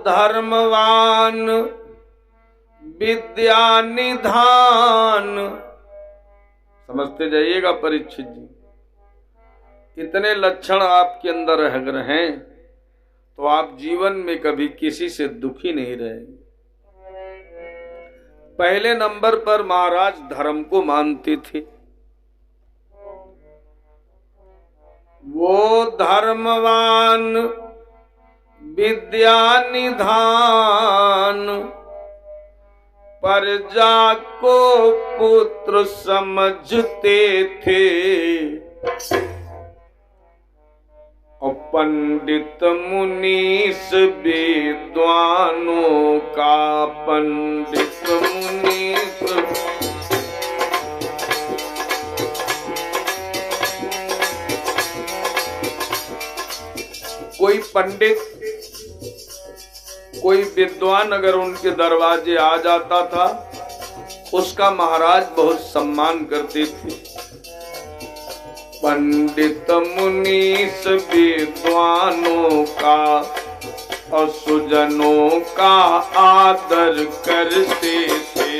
धर्मवान विद्या निधान। समझते जाइएगा परीक्षित जी, इतने लक्षण आपके अंदर अगर हैं तो आप जीवन में कभी किसी से दुखी नहीं रहेंगे। पहले नंबर पर महाराज धर्म को मानते थे। वो धर्मवान विद्या निधान, प्रजा को पुत्र समझते थे। और पंडित मुनीस विद्वानों का पंडित मुनीस। कोई पंडित कोई विद्वान अगर उनके दरवाजे आ जाता था, उसका महाराज बहुत सम्मान करते थे। पंडित मुनीस विद्वानों का और सुजनों का आदर करते थे।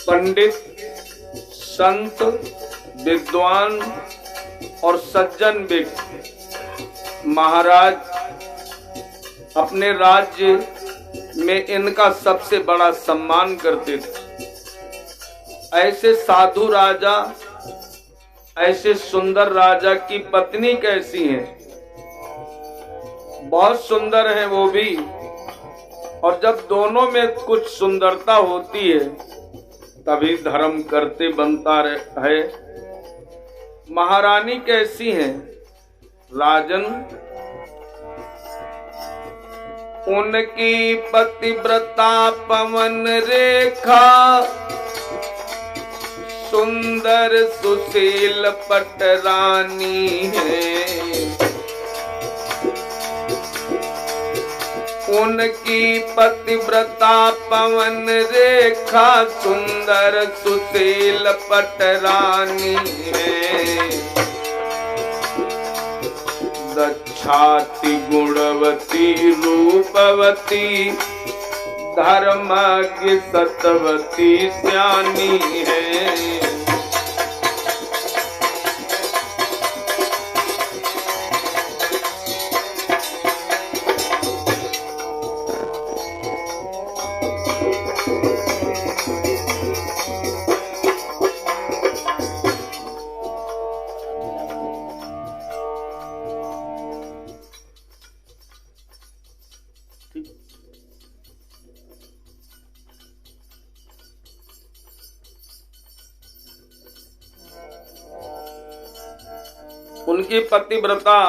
पंडित, संत, विद्वान और सज्जन व्यक्ति महाराज अपने राज्य में इनका सबसे बड़ा सम्मान करते थे। ऐसे साधु राजा, ऐसे सुंदर राजा की पत्नी कैसी है? बहुत सुंदर है वो भी। और जब दोनों में कुछ सुंदरता होती है तभी धर्म करते बनता है। महारानी कैसी है? राजन, उनकी पतिव्रता पवन रेखा, सुंदर सुशील पटरानी है। उनकी पतिव्रता पवन रेखा, सुंदर सुशील पटरानी है। दक्षाति गुणवती रूपवती, धर्मज्ञ सतवती स्यानी है। उनकी पतिव्रता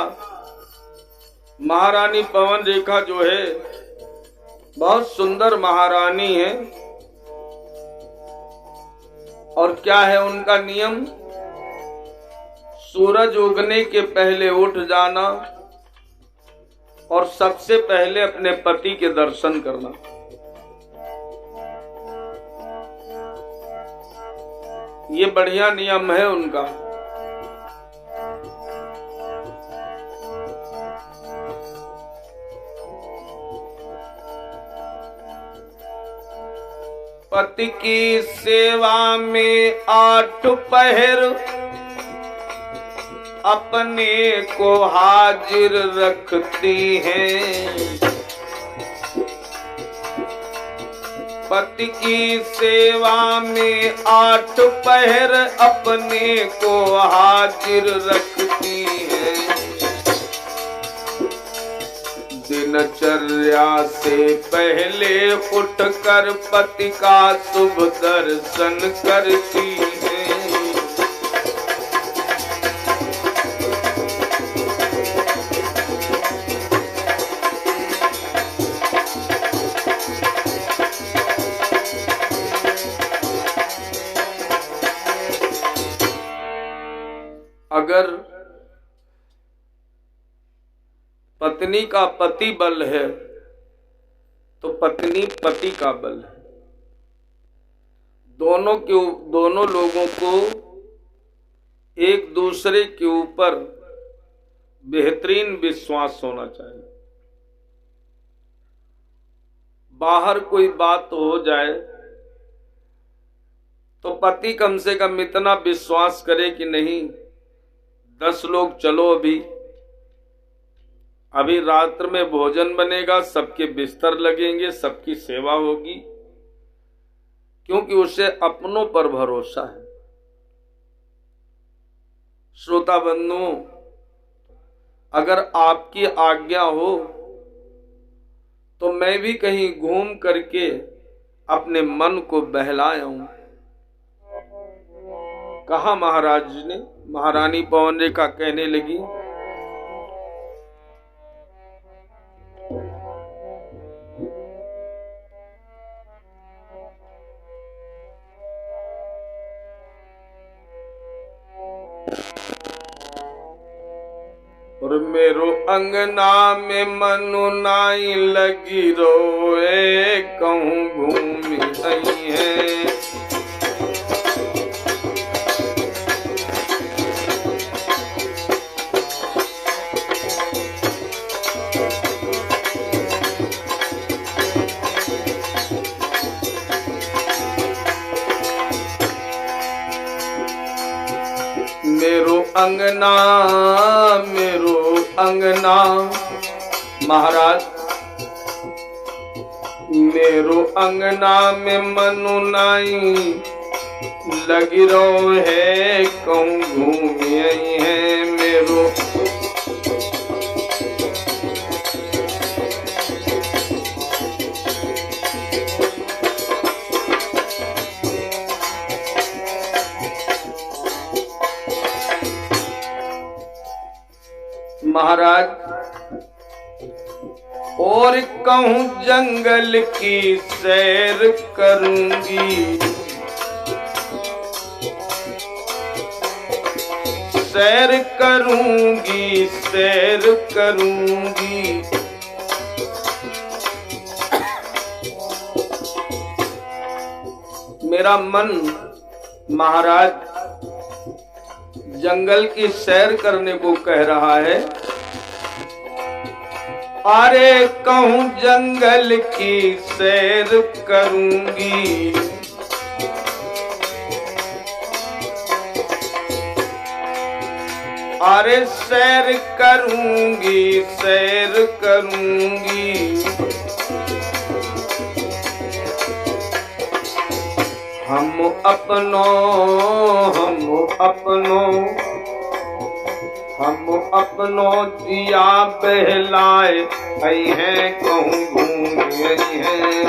महारानी पवन रेखा जो है बहुत सुंदर महारानी है। और क्या है उनका नियम? सूरज उगने के पहले उठ जाना और सबसे पहले अपने पति के दर्शन करना। ये बढ़िया नियम है उनका। पति की सेवा में 8 पहर, अपने को हाजिर रखती हैं। पति की सेवा में 8 पहर, अपने को हाजिर रखती हैं। दिनचर्या से पहले उठकर पति का शुभ दर्शन करती है। अगर पत्नी का पति बल है तो पत्नी पति का बल है। दोनों लोगों को एक दूसरे के ऊपर बेहतरीन विश्वास होना चाहिए। बाहर कोई बात हो जाए तो पति कम से कम इतना विश्वास करे कि नहीं, 10 लोग चलो, अभी रात्र में भोजन बनेगा, सबके बिस्तर लगेंगे, सबकी सेवा होगी, क्योंकि उसे अपनों पर भरोसा है। श्रोता बंधु, अगर आपकी आज्ञा हो तो मैं भी कहीं घूम करके अपने मन को बहलाऊं। कहा महाराज ने, महारानी पवन रेखा कहने लगी, और मेरो अंगना में मनु नाई लगी रोए, कहूँ घूमी आई है। मेरो अंगना महाराज, मेरो अंगना में मनु नाई लगी रो है, कहूँ घूमी आई है। मेरो महाराज, और कहूँ जंगल की सैर करूंगी, सैर करूंगी, सैर करूंगी। मेरा मन महाराज जंगल की सैर करने को कह रहा है। अरे कहूँ जंगल की सैर करूंगी, अरे सैर करूंगी, सैर करूंगी। हम अपनों दिया बहलाए आई हैं, कहूँ घूम आई हैं।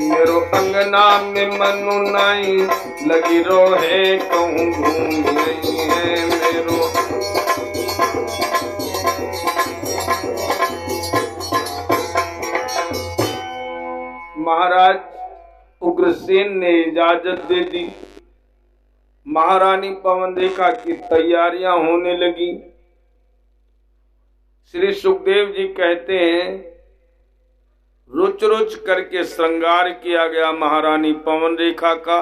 मेरो अंगना में मनु नाई लगी रो है, कहूँ घूम आई है। मेरो महाराज उग्रसेन ने इजाजत दे दी। महारानी पवन रेखा की तैयारियां होने लगी। श्री सुखदेव जी कहते हैं, रुच रुच करके श्रृंगार किया गया महारानी पवन रेखा का।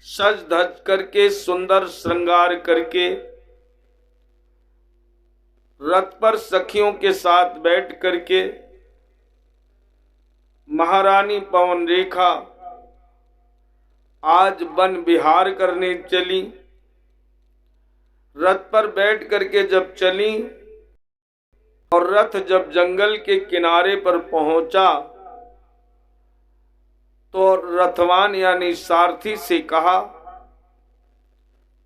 सज धज करके, सुंदर श्रृंगार करके रथ पर सखियों के साथ बैठ करके महारानी पवन रेखा आज वन विहार करने चली। रथ पर बैठ करके जब चली और रथ जब जंगल के किनारे पर पहुंचा तो रथवान यानी सारथी से कहा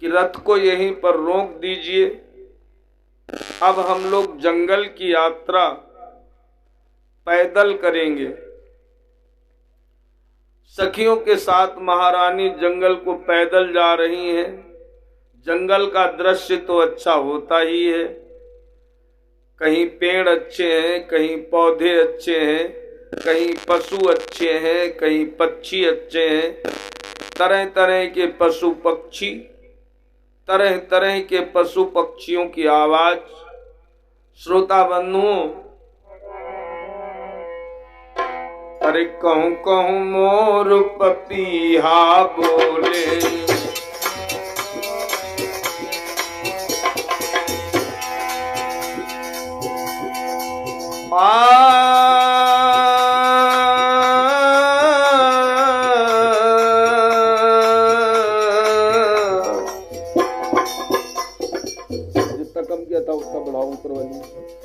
कि रथ को यहीं पर रोक दीजिए, अब हम लोग जंगल की यात्रा पैदल करेंगे। सखियों के साथ महारानी जंगल को पैदल जा रही हैं। जंगल का दृश्य तो अच्छा होता ही है, कहीं पेड़ अच्छे हैं, कहीं पौधे अच्छे हैं, कहीं पशु अच्छे हैं, कहीं पक्षी अच्छे हैं, तरह तरह के पशु पक्षी, तरह तरह के पशु पक्षियों की आवाज। श्रोता बंधुओं, अरे कहूं कहूं मोर पपीहा बोले, जितना कम किया था उतना बढ़ाओ, ऊपर वाली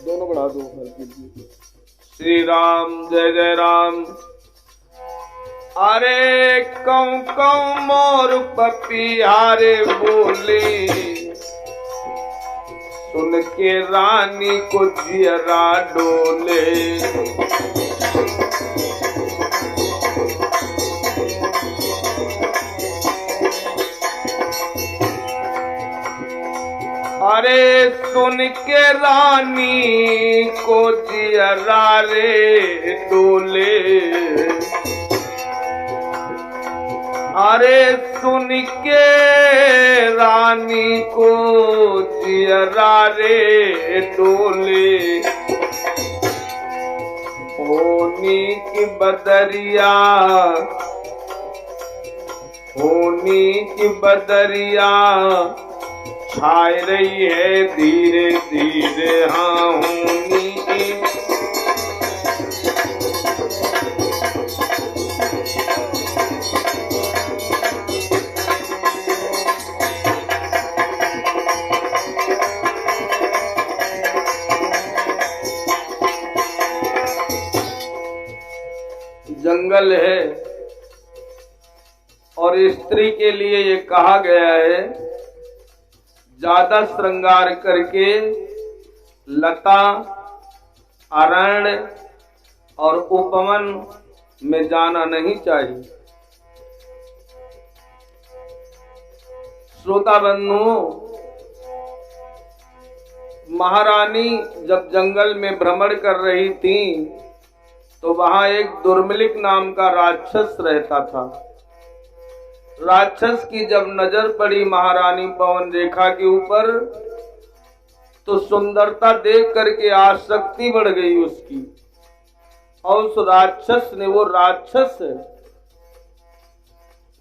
दोनों बढ़ा दो। श्री राम जय जय राम। अरे कौं कौं मोर पपीहारे बोले, सुन के रानी को जियरा डोले। अरे सुन के रानी को जियरा रे डोले, अरे सुन के रानी को जियरा रे डोले। होनी की बदरिया, होनी की बदरिया छाई रही है धीरे धीरे। हाँ होनी की जंगल है और स्त्री के लिए ये कहा गया है ज्यादा श्रृंगार करके लता, अरण्य और उपवन में जाना नहीं चाहिए। श्रोता बंधुओं, महारानी जब जंगल में भ्रमण कर रही थी तो वहां एक दुर्मिलिक नाम का राक्षस रहता था। राक्षस की जब नजर पड़ी महारानी पवन रेखा के ऊपर तो सुंदरता देख करके आसक्ति बढ़ गई उसकी, और उस राक्षस ने, वो राक्षस है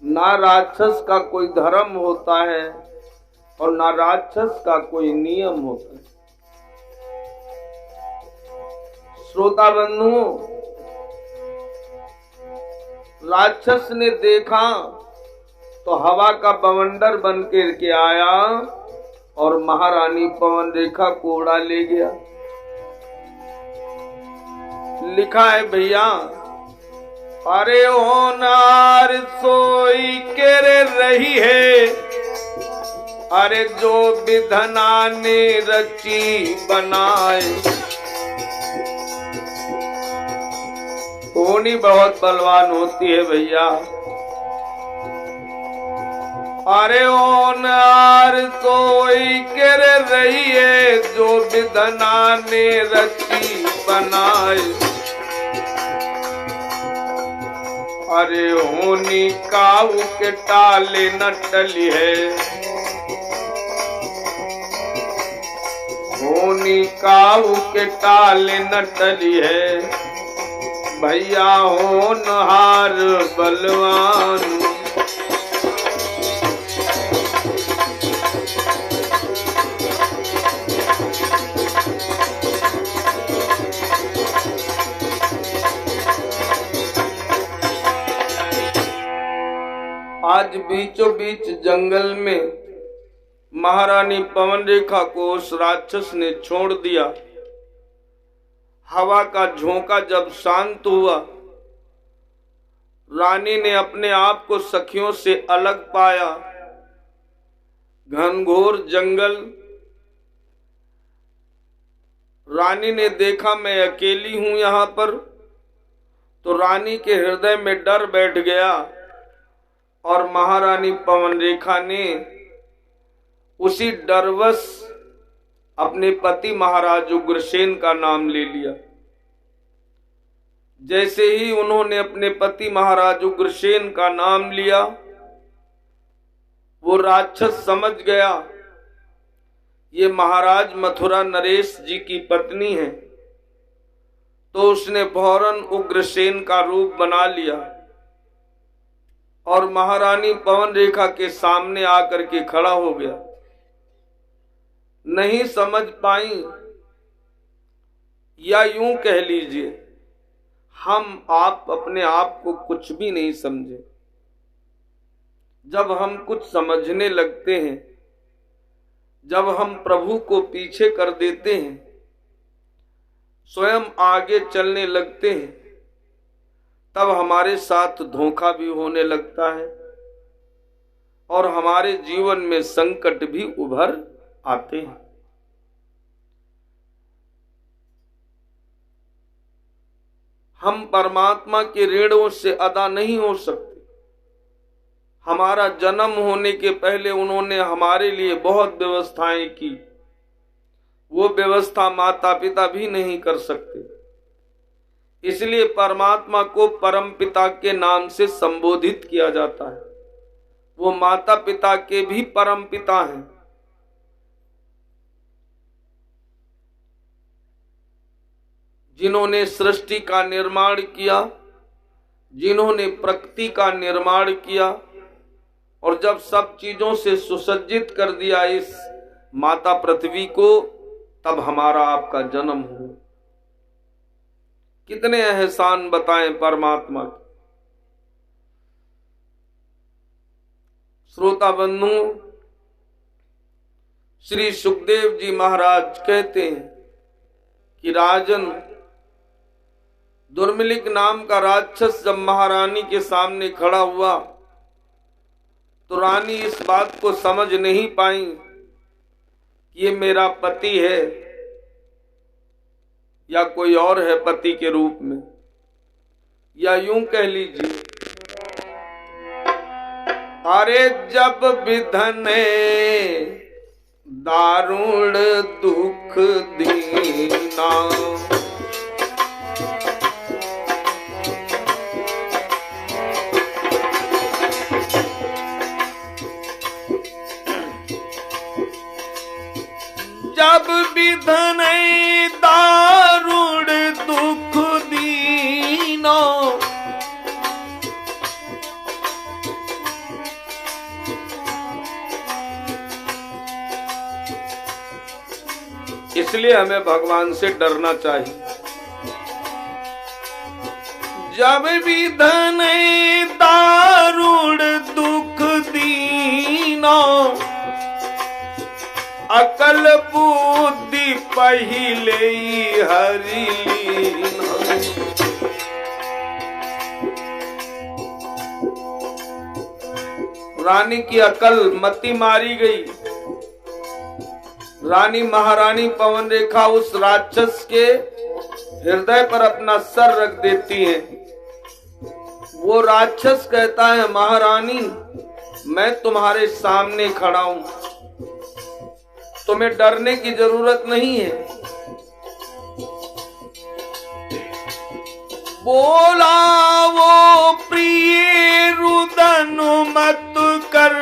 ना, राक्षस का कोई धर्म होता है और ना राक्षस का कोई नियम होता है। श्रोता बंधुओं, राक्षस ने देखा तो हवा का बवंडर बन के आया और महारानी पवन रेखा को उड़ा ले गया। लिखा है भैया, अरे होनार सोई के रही है, अरे जो विधना ने रची बनाए। होनी बहुत बलवान होती है भैया। अरे होनार सोई के रही है, जो विधना ने रची बनाए। अरे होनी काऊ के टाले न टली है, होनी काऊ के टाले न टली है। भैया होनहार बलवान, आज बीचों बीच जंगल में महारानी पवन रेखा को उस राक्षस ने छोड़ दिया। हवा का झोंका जब शांत हुआ, रानी ने अपने आप को सखियों से अलग पाया। घनघोर जंगल, रानी ने देखा मैं अकेली हूं यहाँ पर, तो रानी के हृदय में डर बैठ गया और महारानी पवन रेखा ने उसी डरवश अपने पति महाराज उग्रसेन का नाम ले लिया। जैसे ही उन्होंने अपने पति महाराज उग्रसेन का नाम लिया, वो राक्षस समझ गया ये महाराज मथुरा नरेश जी की पत्नी है, तो उसने फौरन उग्रसेन का रूप बना लिया और महारानी पवन रेखा के सामने आकर के खड़ा हो गया। नहीं समझ पाई, या यूं कह लीजिए हम आप अपने आप को कुछ भी नहीं समझे। जब हम कुछ समझने लगते हैं, जब हम प्रभु को पीछे कर देते हैं, स्वयं आगे चलने लगते हैं, तब हमारे साथ धोखा भी होने लगता है और हमारे जीवन में संकट भी उभर आते हैं। हम परमात्मा के ऋणों से अदा नहीं हो सकते। हमारा जन्म होने के पहले उन्होंने हमारे लिए बहुत व्यवस्थाएं की, वो व्यवस्था माता पिता भी नहीं कर सकते। इसलिए परमात्मा को परमपिता के नाम से संबोधित किया जाता है। वो माता पिता के भी परम पिता हैं। जिन्होंने सृष्टि का निर्माण किया, जिन्होंने प्रकृति का निर्माण किया और जब सब चीजों से सुसज्जित कर दिया इस माता पृथ्वी को, तब हमारा आपका जन्म हुआ। कितने एहसान बताएं परमात्मा के। श्रोता बंधु, श्री सुखदेव जी महाराज कहते हैं कि राजन, दुर्मिलिक नाम का राक्षस जब महारानी के सामने खड़ा हुआ तो रानी इस बात को समझ नहीं पाई कि ये मेरा पति है या कोई और है पति के रूप में, या यूं कह लीजिए, अरे जब विधने दारुण दुख दीना, जब विधने दारुण दुख दीना, इसलिए हमें भगवान से डरना चाहिए। जब विधने दारुण दुख दीना, अकल बुद्धि पहिले हरि लीना। रानी की अकल मति मारी गई। रानी महारानी पवन रेखा उस राक्षस के हृदय पर अपना सर रख देती है। वो राक्षस कहता है, महारानी मैं तुम्हारे सामने खड़ा हूं, तुम्हें डरने की जरूरत नहीं है। बोला वो प्रिय रुदन मत कर,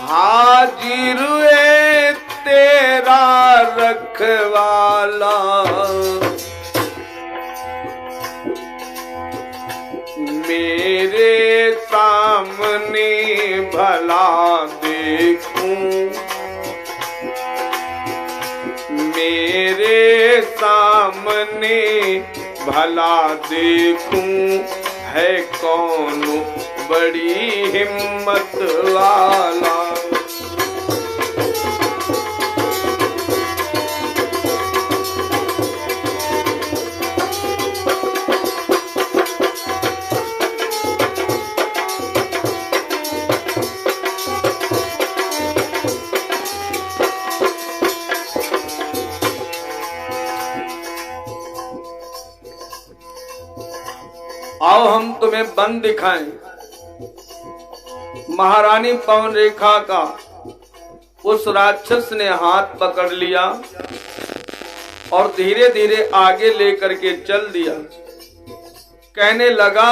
हाजिर है तेरा रखवाला। मेरे सामने भला देखूं, मेरे सामने भला देखूं, है कौन बड़ी हिम्मत वाला। आओ हम तुम्हें बन दिखाएं। महारानी पवन रेखा का उस राक्षस ने हाथ पकड़ लिया और धीरे धीरे आगे लेकर के चल दिया। कहने लगा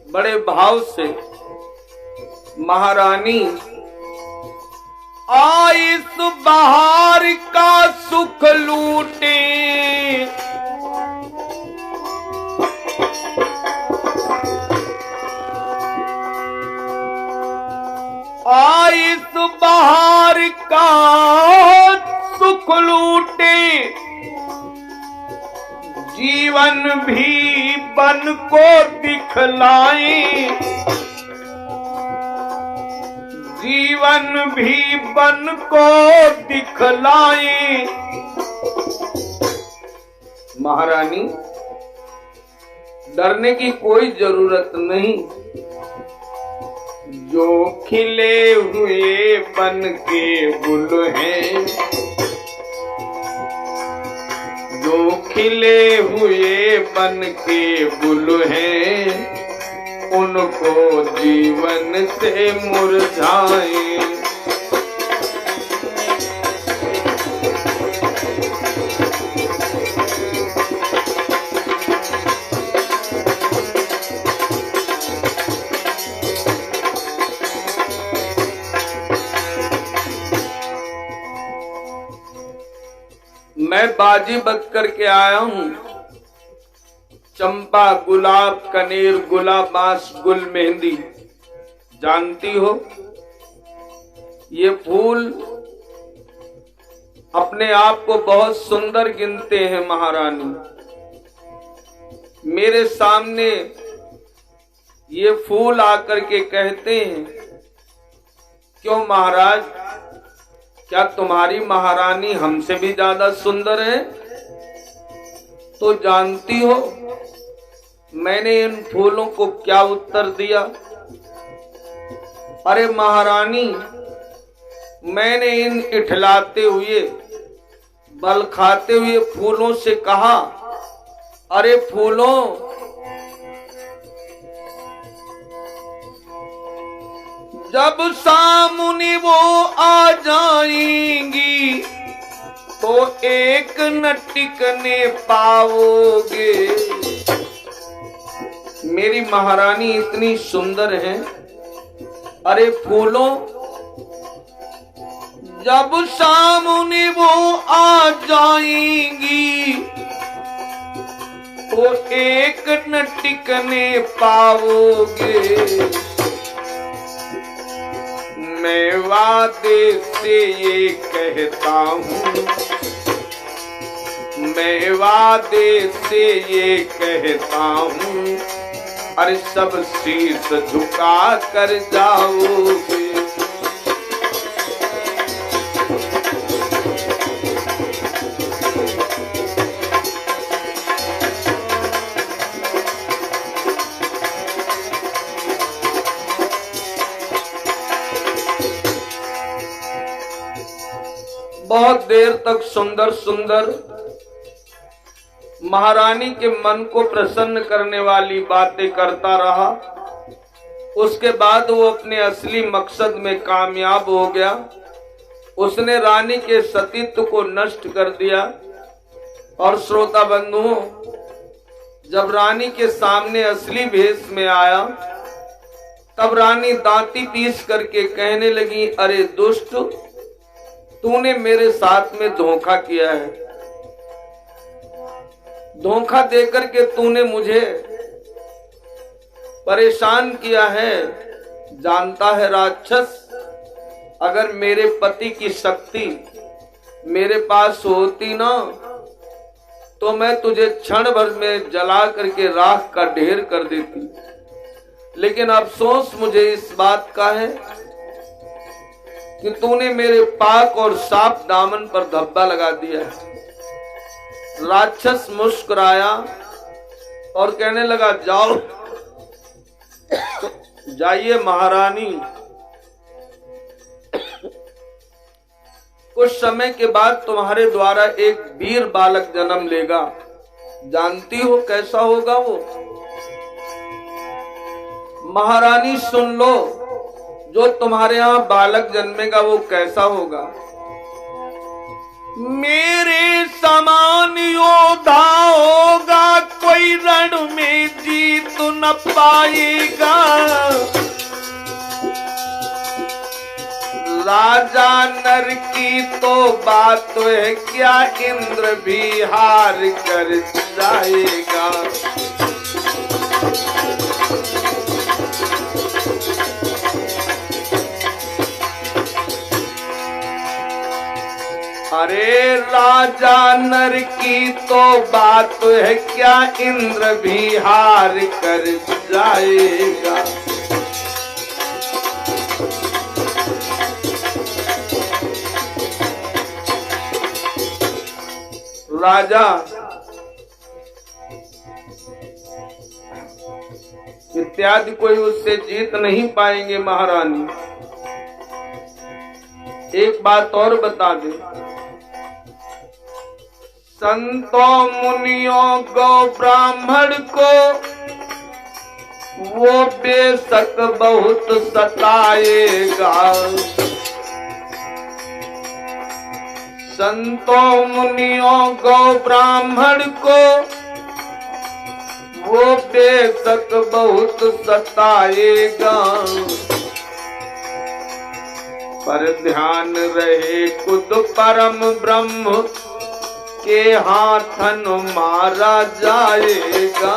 बड़े भाव से, महारानी आइस बहार का सुख लूटे, आइस बहार का सुख लूटे, जीवन भी बन को दिखलाए, जीवन भी बन को दिखलाए। महारानी डरने की कोई जरूरत नहीं, जो खिले हुए बन के गुल हैं, जो खिले हुए बन के गुल हैं, उनको जीवन से मुरझाए। मैं बाजी बज करके आया हूं, चंपा गुलाब कनेर गुलाब बांस गुल मेहंदी। जानती हो ये फूल अपने आप को बहुत सुंदर गिनते हैं महारानी। मेरे सामने ये फूल आकर के कहते हैं, क्यों महाराज, क्या तुम्हारी महारानी हमसे भी ज्यादा सुंदर है? तो जानती हो मैंने इन फूलों को क्या उत्तर दिया? अरे महारानी, मैंने इन इठलाते हुए बल खाते हुए फूलों से कहा, अरे फूलों, जब सामने वो आ जाएंगी तो एक न टिकने पाओगे। मेरी महारानी इतनी सुंदर है। अरे फूलों, जब सामने वो आ जाएंगी तो एक न टिकने पाओगे। मैं वादे से ये कहता हूँ, मैं वादे से ये कहता हूँ, अरे सब शीश झुका कर जाओगे। बहुत देर तक सुंदर सुंदर महारानी के मन को प्रसन्न करने वाली बातें करता रहा। उसके बाद वो अपने असली मकसद में कामयाब हो गया। उसने रानी के सतीत्व को नष्ट कर दिया। और श्रोता बंधुओं, जब रानी के सामने असली भेष में आया, तब रानी दांती पीस करके कहने लगी, अरे दुष्ट, तूने मेरे साथ में धोखा किया है। धोखा देकर के तूने मुझे परेशान किया है। जानता है राक्षस, अगर मेरे पति की शक्ति मेरे पास होती ना, तो मैं तुझे क्षण भर में जला करके राख का ढेर कर देती। लेकिन अफसोस मुझे इस बात का है कि तूने मेरे पाक और साफ दामन पर धब्बा लगा दिया है। राक्षस मुस्कुराया और कहने लगा, जाओ, जाइए महारानी, कुछ समय के बाद तुम्हारे द्वारा एक वीर बालक जन्म लेगा। जानती हो कैसा होगा वो? महारानी सुन लो, जो तुम्हारे यहाँ बालक जन्मेगा वो कैसा होगा? मेरे समान योद्धा होगा, कोई रण में जीत न पाएगा। राजा नर की तो बात है क्या, इंद्र भी हार कर जाएगा। अरे राजा नर की तो बात है क्या, इंद्र भी हार कर जाएगा। राजा इत्यादि कोई उससे जीत नहीं पाएंगे। महारानी एक बात और बता दे, संतों मुनियों गौ ब्राह्मण को वो बेशक बहुत सताएगा। संतों मुनियों गौ ब्राह्मण को वो बेशक बहुत सताएगा। पर ध्यान रहे खुद परम ब्रह्म के हाथन मारा जाएगा।